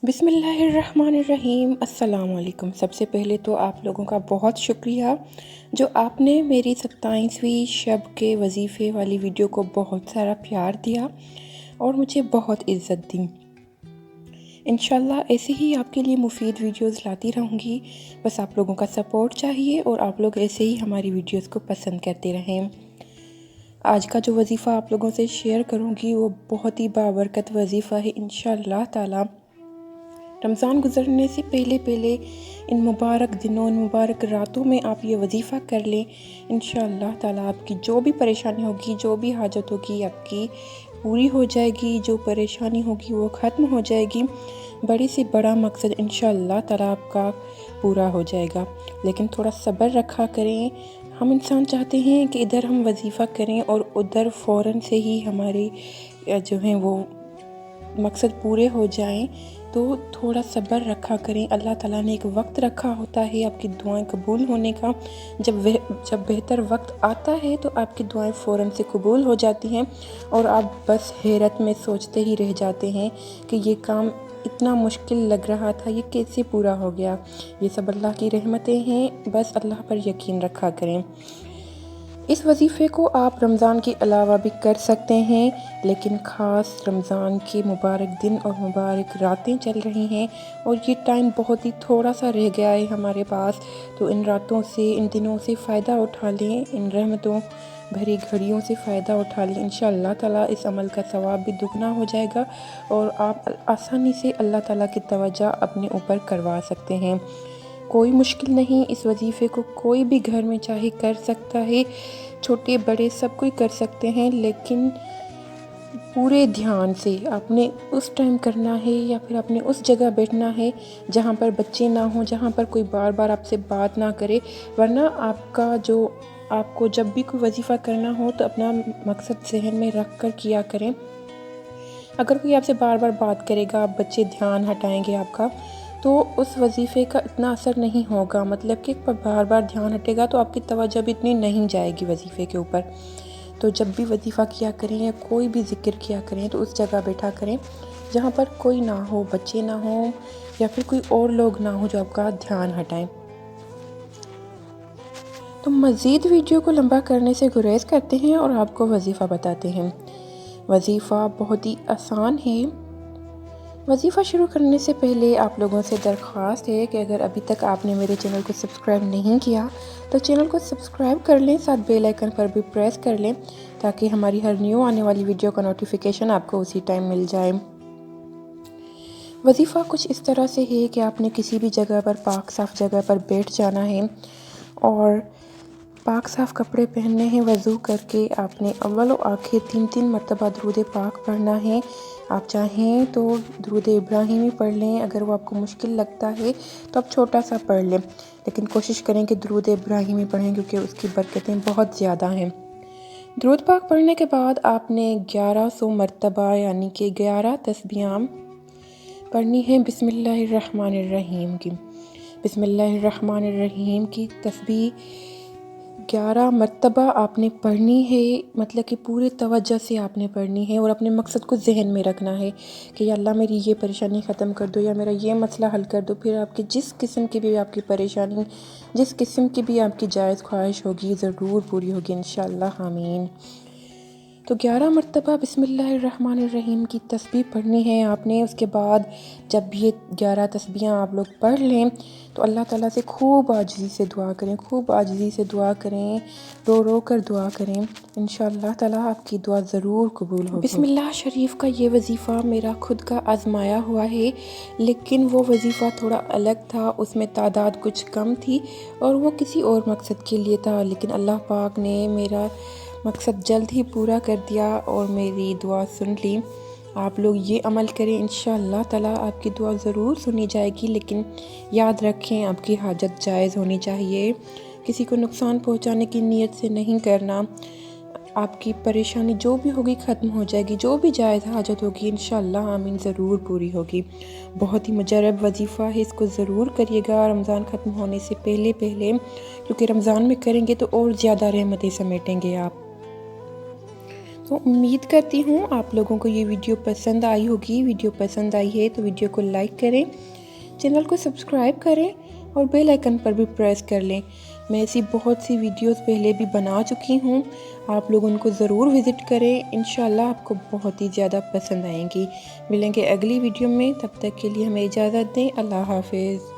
बिस्मिल्लाहिर्रहमानिर्रहीम। अस्सलाम वालेकुम। सबसे पहले तो आप लोगों का बहुत शुक्रिया जो आपने मेरी 27वीं शब के वजीफ़े वाली वीडियो को बहुत सारा प्यार दिया और मुझे बहुत इज़्ज़त दी। इंशाल्लाह ऐसे ही आपके लिए मुफीद वीडियोस लाती रहूँगी। बस आप लोगों का सपोर्ट चाहिए और आप लोग ऐसे ही हमारी वीडियोस को पसंद करते रहें। आज का जो वजीफ़ा आप लोगों से शेयर करूँगी वो बहुत ही बाबरकत वजीफ़ा है। इंशाल्लाह ताला रमज़ान गुज़रने से पहले पहले इन मुबारक दिनों, इन मुबारक रातों में आप ये वजीफ़ा कर लें। इंशाअल्लाह ताला आपकी जो भी परेशानी होगी, जो भी हाजत होगी आपकी पूरी हो जाएगी। जो परेशानी होगी वो ख़त्म हो जाएगी। बड़े से बड़ा मकसद इंशाअल्लाह ताला आपका पूरा हो जाएगा। लेकिन थोड़ा सब्र रखा करें। हम इंसान चाहते हैं कि इधर हम वजीफ़ा करें और उधर फ़ौरन से ही हमारे जो हैं वो मकसद पूरे हो जाएं। तो थोड़ा सब्र रखा करें। अल्लाह ताला ने एक वक्त रखा होता है आपकी दुआएं कबूल होने का। जब बेहतर वक्त आता है तो आपकी दुआएं फ़ौरन से कबूल हो जाती हैं और आप बस हैरत में सोचते ही रह जाते हैं कि ये काम इतना मुश्किल लग रहा था, ये कैसे पूरा हो गया। ये सब अल्लाह की रहमतें हैं। बस अल्लाह पर यकीन रखा करें। इस वजीफ़े को आप रमज़ान के अलावा भी कर सकते हैं, लेकिन ख़ास रमज़ान के मुबारक दिन और मुबारक रातें चल रही हैं और ये टाइम बहुत ही थोड़ा सा रह गया है हमारे पास। तो इन रातों से, इन दिनों से फ़ायदा उठा लें, इन रहमतों भरी घड़ियों से फ़ायदा उठा लें। इंशाअल्लाह ताला इस अमल का सवाब भी दुगना हो जाएगा और आप आसानी से अल्लाह ताला की तवज्जो अपने ऊपर करवा सकते हैं। कोई मुश्किल नहीं, इस वजीफ़े को कोई भी घर में चाहे कर सकता है। छोटे बड़े सब कोई कर सकते हैं, लेकिन पूरे ध्यान से आपने उस टाइम करना है या फिर आपने उस जगह बैठना है जहाँ पर बच्चे ना हों, जहाँ पर कोई बार बार आपसे बात ना करे। वरना आपको जब भी कोई वजीफ़ा करना हो तो अपना मकसद ज़हन में रख कर किया करें। अगर कोई आपसे बार बार बात करेगा, आप बच्चे ध्यान हटाएंगे आपका, तो उस वजीफ़े का इतना असर नहीं होगा। मतलब कि बार बार ध्यान हटेगा तो आपकी तवज्जो भी इतनी नहीं जाएगी वजीफ़े के ऊपर। तो जब भी वजीफ़ा किया करें या कोई भी ज़िक्र किया करें तो उस जगह बैठा करें जहाँ पर कोई ना हो, बच्चे ना हो या फिर कोई और लोग ना हो जो आपका ध्यान हटाएं। तो मज़ीद वीडियो को लंबा करने से गुरेज करते हैं और आपको वजीफ़ा बताते हैं। वजीफ़ा बहुत ही आसान है। वजीफ़ा शुरू करने से पहले आप लोगों से दरख्वास्त है कि अगर अभी तक आपने मेरे चैनल को सब्सक्राइब नहीं किया तो चैनल को सब्सक्राइब कर लें, साथ बेल आइकन पर भी प्रेस कर लें ताकि हमारी हर न्यू आने वाली वीडियो का नोटिफिकेशन आपको उसी टाइम मिल जाए। वजीफ़ा कुछ इस तरह से है कि आपने किसी भी जगह पर पाक साफ़ जगह पर बैठ जाना है और पाक साफ़ कपड़े पहनने हैं। वज़ू करके आपने अव्वल और आखिर 3-3 मरतबा दुरूद पाक पढ़ना है। आप चाहें तो दुरूद इब्राहिमी पढ़ लें, अगर वो आपको मुश्किल लगता है तो आप छोटा सा पढ़ लें, लेकिन कोशिश करें कि दुरूद इब्राहिमी पढ़ें क्योंकि उसकी बरकतें बहुत ज़्यादा हैं। दुरूद पाक पढ़ने के बाद आपने 1100 मरतबा यानी कि 11 तस्बीहां पढ़नी है बिस्मिल्लाहिर्रहमानिर्रहीम की। बिस्मिल्लाहिर्रहमानिर्रहीम की तस्बीह 11 मरतबा आपने पढ़नी है। मतलब कि पूरे तवज्जो से आपने पढ़नी है और अपने मकसद को जहन में रखना है कि या अल्लाह मेरी ये परेशानी ख़त्म कर दो या मेरा ये मसला हल कर दो। फिर आपकी जिस किस्म की भी आपकी परेशानी, जिस किस्म की भी आपकी जायज़ ख्वाहिश होगी ज़रूर पूरी होगी इंशाअल्लाह, आमीन। तो 11 मरतबा बिस्मिल्लाहिर्रहमानिर्रहीम की तस्बीह पढ़नी है आपने। उसके बाद जब ये 11 तस्बीहां आप लोग पढ़ लें तो अल्लाह ताला से खूब आजिज़ी से दुआ करें, खूब आजिज़ी से दुआ करें, रो रो कर दुआ करें। इंशाअल्लाह ताला आपकी दुआ ज़रूर कबूल होगी। बिस्मिल्लाह शरीफ का ये वजीफ़ा मेरा खुद का आजमाया हुआ है, लेकिन वो वजीफ़ा थोड़ा अलग था, उसमें तादाद कुछ कम थी और वो किसी और मकसद के लिए था, लेकिन अल्लाह पाक ने मेरा मकसद जल्द ही पूरा कर दिया और मेरी दुआ सुन ली। आप लोग ये अमल करें, इंशाअल्लाह ताला आपकी दुआ ज़रूर सुनी जाएगी। लेकिन याद रखें आपकी हाजत जायज़ होनी चाहिए, किसी को नुकसान पहुंचाने की नीयत से नहीं करना। आपकी परेशानी जो भी होगी ख़त्म हो जाएगी, जो भी जायज़ हाजत होगी इंशाअल्लाह आमीन ज़रूर पूरी होगी। बहुत ही मुजरब वजीफ़ा है, इसको ज़रूर करिएगा रमज़ान ख़त्म होने से पहले पहले, क्योंकि रमज़ान में करेंगे तो और ज़्यादा रहमतें समेटेंगे आप। तो उम्मीद करती हूँ आप लोगों को ये वीडियो पसंद आई होगी। वीडियो पसंद आई है तो वीडियो को लाइक करें, चैनल को सब्सक्राइब करें और बेल आइकन पर भी प्रेस कर लें। मैं ऐसी बहुत सी वीडियोस पहले भी बना चुकी हूँ, आप लोग उनको ज़रूर विज़िट करें। इंशाल्लाह आपको बहुत ही ज़्यादा पसंद आएंगी। मिलेंगे अगली वीडियो में, तब तक के लिए हमें इजाज़त दें। अल्लाह हाफिज़।